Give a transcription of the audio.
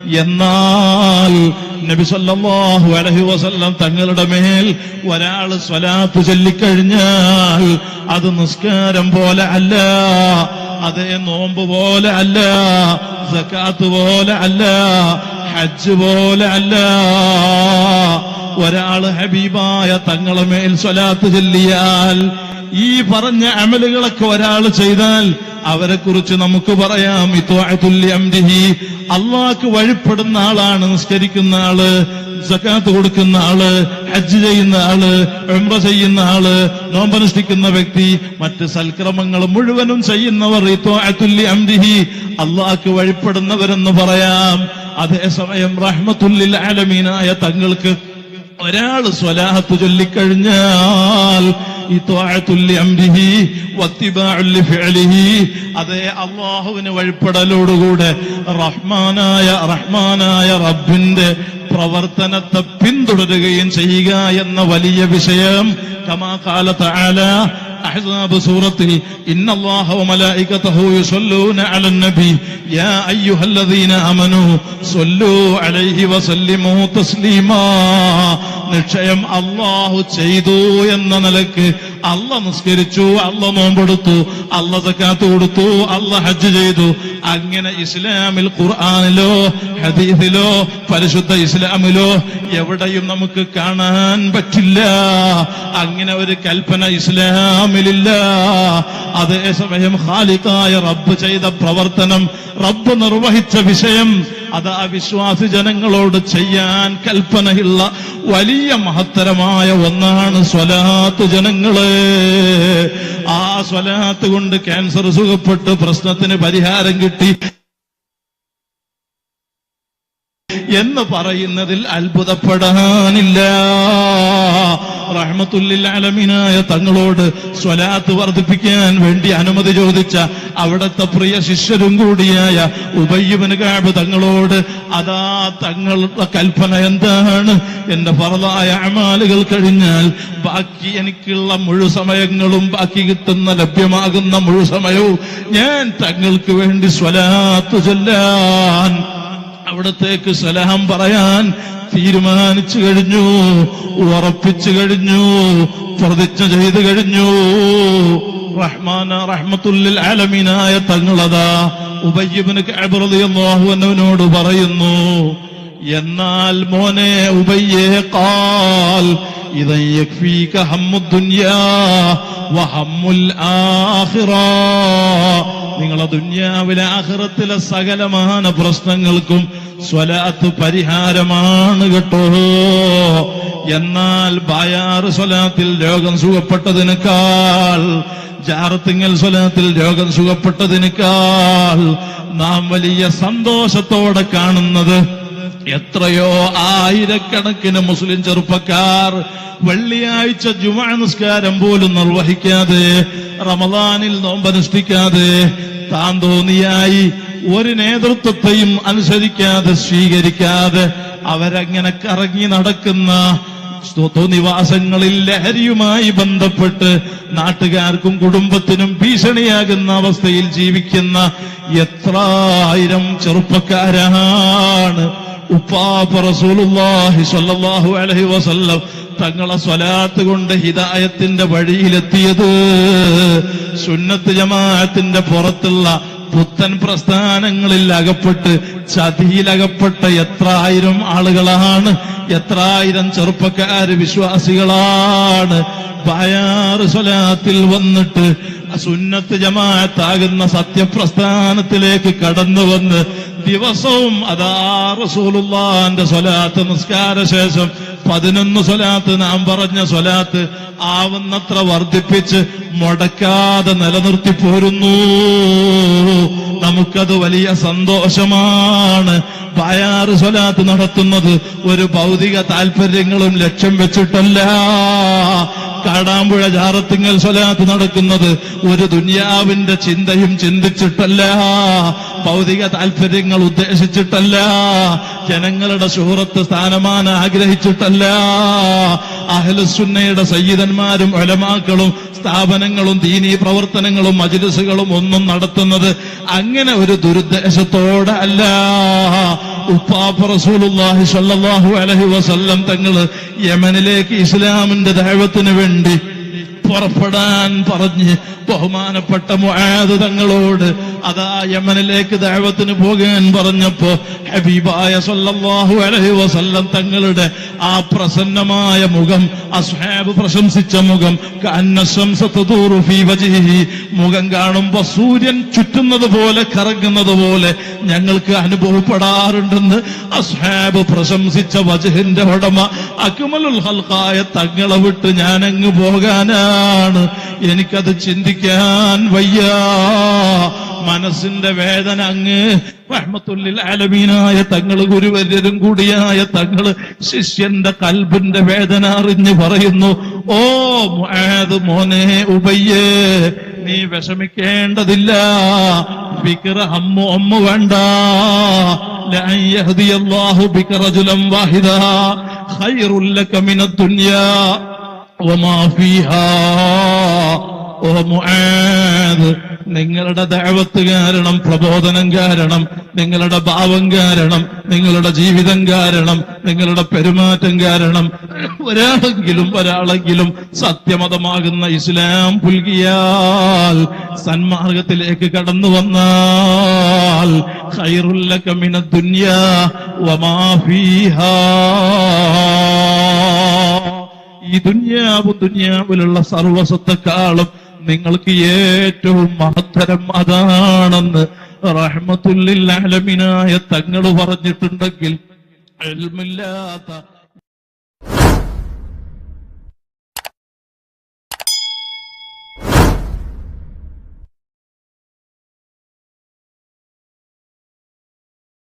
എന്നാൽ നബി സല്ലല്ലാഹു അലൈഹി വസല്ലം തങ്ങളുടെ മേൽ ഒരാൾ സ്വലാത്ത് ചൊല്ലിക്കഴിഞ്ഞാൽ അത് നിസ്കാരം പോലെ അല്ല, അതേ നോമ്പ് പോലെ അല്ല, സകാത്ത് പോലെ അല്ല, ഹജ്ജ് പോലെ അല്ല. ഒരാൾ ഹബീബായ തങ്ങളുടെ മേൽ സ്വലാത്ത് ചൊല്ലിയാൽ, ഈ പറഞ്ഞ അമലുകളൊക്കെ ഒരാൾ ചെയ്താൽ അവരെ കുറിച്ച് നമുക്ക് പറയാം ഇത്വാഅത്തുൽ അംരിഹി, അള്ളാഹ്ക്ക് വഴിപ്പെടുന്ന ആളാണ്, നിസ്കരിക്കുന്ന ആള്, സകാത്ത് കൊടുക്കുന്ന ആള്, ഹജ്ജ് ചെയ്യുന്ന ആള്, ഉംറ ചെയ്യുന്ന ആള്, നോമ്പനുഷ്ഠിക്കുന്ന വ്യക്തി, മറ്റ് സൽക്രമങ്ങൾ മുഴുവനും ചെയ്യുന്നവർ ഇത്വാഅത്തുൽ അംരിഹി, അള്ളാഹ്ക്ക് വഴിപ്പെടുന്നവരെന്ന് പറയാം. അതേസമയം റഹ്മത്തുൽ ലിൽ ആലമീനായ തങ്ങൾക്ക് ഒരാൾ സ്വലാത്ത് ചൊല്ലിക്കഴിഞ്ഞാൽ ഇത്വാഅത്തുൽ അംരിഹി വത്തിബാഉൽ ഫിഅലിഹി, അതേ അല്ലാഹുവിന് വഴിപ്പെടലോടുകൂടെ റഹ്മാനായ റബ്ബിന്റെ പ്രവർത്തനത്തെ പിന്തുടരുകയും ചെയ്യുക എന്ന വലിയ വിഷയം. കമാ ഖാല തആല അഹ്സാബ് സൂറത്തിൽ ഇന്നല്ലാഹ വമലായികതഹു യുസല്ലൂന അലൻ നബി യാ അയ്യുഹല്ലദീന ആമനൂ സ്വല്ലൂ അലൈഹി വസല്ലിമൂ തസ്ലീമാ. നിശ്ചയം അല്ലാഹു ചെയ്തു എന്ന നിലക്ക് അല്ലാഹ് നിസ്കരിച്ചു, അല്ലാഹ് നോമ്പെടുത്തു, അല്ലാഹ് സകാത്ത് കൊടുത്തു, അല്ലാഹ് ഹജ്ജ് ചെയ്തു. അങ്ങനെ ഇസ്ലാമിൽ ഖുർആനിലോ ഹദീസിലോ പരിശുദ്ധ ഇസ്ലാമിലോ എവിടെയും നമുക്ക് കാണാൻ പറ്റില്ല. അങ്ങനെ ഒരു കൽപ്പന ഇസ്ലാമിലില്ല. അതേസമയം ഖാലിഖായ റബ്ബ് ചെയ്ത പ്രവർത്തനം, റബ്ബ് നിർവഹിച്ച വിഷയം, അത് ആ വിശ്വാസി ജനങ്ങളോട് ചെയ്യാൻ കൽപ്പനയുള്ള വലിയ മഹത്തരമായ ഒന്നാണ് സ്വലാത്ത്. ജനങ്ങളെ, ആ സ്വലാത്ത് കൊണ്ട് ക്യാൻസർ സുഖപ്പെട്ട് പ്രശ്നത്തിന് പരിഹാരം കിട്ടി എന്ന് പറയുന്നതിൽ അത്ഭുതപ്പെടാനില്ല. റഹ്മത്തുൽ ലിൽ ആലമീനായ തങ്ങളോട് സ്വലാത്ത് വർദ്ധിപ്പിക്കാൻ വേണ്ടി അനുമതി ചോദിച്ച അവിടുത്തെ പ്രിയ ശിഷ്യരും കൂടിയായ ഉബയ്യ് ഇബ്നു കഅബ് തങ്ങളോട് അതാ തങ്ങളുടെ കൽപ്പന എന്താണ്? എന്റെ ഫർളായ അമാലുകൾ കഴിഞ്ഞാൽ ബാക്കി എനിക്കുള്ള മുഴുസമയങ്ങളും, ബാക്കി കിട്ടുന്ന ലഭ്യമാകുന്ന മുഴുസമയവും ഞാൻ തങ്ങൾക്ക് വേണ്ടി സ്വലാത്ത് ചൊല്ലാൻ, അവിടത്തേക്ക് സലാം പറയാൻ തീരുമാനിച്ചു കഴിഞ്ഞു, ഉറപ്പിച്ചു കഴിഞ്ഞു, പ്രതിജ്ഞ ചെയ്തു കഴിഞ്ഞു. റഹ്മത്തുൽ ലിൽ ആലമീനായ തങ്ങളതാ ഉബയ്യ് ഇബ്നു കഅബ് റളിയല്ലാഹു അൻഹുവിനോട് പറയുന്നു, എന്നാൽ മോനെ ഉബയ്യേ, ഖാൽ ഇദൻ യക്ഫീക ഹമ്മുദ് ദുനിയാ വഹമ്മുൽ ആഖിറ, നിങ്ങളെ ദുനിയാവിലെ ആഖിറത്തിലെ സകലമാന പ്രശ്നങ്ങൾക്കും സ്വലാത്ത് പരിഹാരമാണ് കേട്ടോ. എന്നാൽ ബായാറ് സ്വലാത്തിൽ രോഗം സുഖപ്പെട്ടതിനേക്കാൾ, ജാറത്തിങ്ങൽ സ്വലാത്തിൽ രോഗം സുഖപ്പെട്ടതിനേക്കാൾ നാം വലിയ സന്തോഷത്തോടെ കാണുന്നത് എത്രയോ ആയിരക്കണക്കിന് മുസ്ലിം ചെറുപ്പക്കാർ വെള്ളിയാഴ്ച ജുമുഅ നിസ്കാരം പോലും നിർവഹിക്കാതെ, റമദാനിൽ നോമ്പനുഷ്ഠിക്കാതെ, താൻ തോന്നിയായി ഒരു നേതൃത്വത്തെയും അനുസരിക്കാതെ സ്വീകരിക്കാതെ അവരങ്ങനെ കറങ്ങി നടക്കുന്ന നിവാസങ്ങളിൽ ലഹരിയുമായി ബന്ധപ്പെട്ട് നാട്ടുകാർക്കും കുടുംബത്തിനും ഭീഷണിയാകുന്ന അവസ്ഥയിൽ ജീവിക്കുന്ന എത്രായിരം ചെറുപ്പക്കാരാണ് ഉപ്പാപ്പ റസൂലുള്ളാഹി സ്വല്ലല്ലാഹു അലൈഹി വസല്ലം തങ്ങളെ സ്വലാത്ത് കൊണ്ട് ഹിദായത്തിന്റെ വഴിയിലെത്തിയത്. സുന്നത്ത് ജമാഅത്തിന്റെ പുറത്തുള്ള പുത്തൻ പ്രസ്ഥാനങ്ങളിൽ അകപ്പെട്ട് ചതിയിലകപ്പെട്ട എത്രായിരം ആളുകളാണ്, എത്രായിരം ചെറുപ്പക്കാര് വിശ്വാസികളാണ് ബായാറ് സ്വലാത്തിൽ വന്നിട്ട് സുന്നത്ത് ജമാഅത്താകുന്ന സത്യപ്രസ്ഥാനത്തിലേക്ക് കടന്നു വന്ന് ദിവസവും അതാ റസൂലുള്ളാഹിന്റെ സ്വലാത്ത് നിസ്കാര ശേഷം 11 സ്വലാത്ത്, നാം പറഞ്ഞ സ്വലാത്ത് ആവുന്നത്ര വർദ്ധിപ്പിച്ച് മുടക്കാതെ നിലനിർത്തി പോരുന്നു. നമുക്കത് വലിയ സന്തോഷമാണ്. ബായാറ് സ്വലാത്ത് നടത്തുന്നത് ഒരു ഭൗതിക താല്പര്യങ്ങളും ലക്ഷ്യം വെച്ചിട്ടല്ല. കാടാമ്പുഴ ജാറത്തിങ്ങൽ സ്വലാത്ത് നടക്കുന്നത് ഒരു ദുനിയാവിന്റെ ചിന്തയും ചിന്തിച്ചിട്ടല്ല, ഭൗതിക താല്പര്യങ്ങൾ ഉദ്ദേശിച്ചിട്ടല്ല, ജനങ്ങളുടെ ശുഹ്റത്ത് സ്ഥാനമാനം ആഗ്രഹിച്ചിട്ടല്ല. അഹ്ലുസുന്നയുടെ സയ്യിദന്മാരും ഉലമാക്കളും സ്ഥാപനങ്ങളും ദീനീ പ്രവർത്തനങ്ങളും മജ്ലിസുകളും ഒന്നും നടത്തുന്നത് അങ്ങനെ ഒരു ദുരുദ്ദേശത്തോടെ അല്ല. ഉപ്പാപ്പ റസൂലുള്ളാഹി സ്വല്ലല്ലാഹു അലൈഹി വസല്ലം തങ്ങള് യമനിലേക്ക് ഇസ്ലാമിന്റെ ദഅവത്തിന് വേണ്ടി പുറപ്പെടാൻ പറഞ്ഞ് ബഹുമാനപ്പെട്ട മുആദ് തങ്ങളോട് അതാ യമനിലേക്ക് ദഅവത്തിന് പോകാൻ പറഞ്ഞപ്പോ ഹബീബായ സല്ലല്ലാഹു അലൈഹി വസല്ലം തങ്ങളുടെ ആ പ്രസന്നമായ മുഖം, അസ്ഹാബ് പ്രശംസിച്ച മുഖം, കഅന്ന ശംസ തദൂറു ഫീ വജ്ഹിഹി, മുഖം കാണുമ്പോ സൂര്യൻ ചുറ്റുന്നത് പോലെ കറങ്ങുന്നത് പോലെ ഞങ്ങൾക്ക് അനുഭവപ്പെടാറുണ്ടെന്ന് അസ്ഹാബ് പ്രശംസിച്ച വജ്ഹിന്റെ ഉടമ അക്മലുൽ ഖൽഖായ തങ്ങളെ വിട്ട് ഞാനങ്ങ് പോകാനാണ്. എനിക്കത് ചിന്തിക്കാൻ വയ്യ. മനസ്സിന്റെ വേദന അങ്ങ് റഹ്മത്തുല്ലിൽ ആലമീനായ തങ്ങള്, ഗുരുവര്യരും കൂടിയായ തങ്ങള് ശിഷ്യന്റെ കൽബിന്റെ വേദന അറിഞ്ഞ് പറയുന്നു, ഓ മുആദ് മോനെ ഉബയ്യേ, നീ വിഷമിക്കേണ്ടതില്ല. ഫിക്ര അമ്മ വേണ്ട. ലഅൻ യഹ്ദിയല്ലാഹു ബിക റജുലൻ വാഹിദ ഖൈറുൽ ലക മിനദ് ദുനിയാ വമാ ഫീഹാ. ഓ മുആദ്, നിങ്ങളുടെ ദഅവത്ത് കാരണം, പ്രബോധനം കാരണം, നിങ്ങളുടെ ഭാവം കാരണം, നിങ്ങളുടെ ജീവിതം കാരണം, നിങ്ങളുടെ പെരുമാറ്റം കാരണം ഒരാളെങ്കിലും സത്യമതമാകുന്ന ഇസ്ലാം പുൽകിയാൽ, സന്മാർഗത്തിലേക്ക് കടന്നു വന്നാൽ, ഖൈറുൽ ലക മിനദ് ദുനിയാ വമാ ഫീഹാ, ഈ ദുനിയാവിലുള്ള സർവസ്വത്തെക്കാളും നിങ്ങൾക്ക് ഏറ്റവും മഹത്തരം അതാണെന്ന് റഹ്മത്തുല്ലിൽ ആലമീനായ തങ്ങൾ പറഞ്ഞിട്ടുണ്ടെങ്കിൽ ഇൽമില്ലാത്ത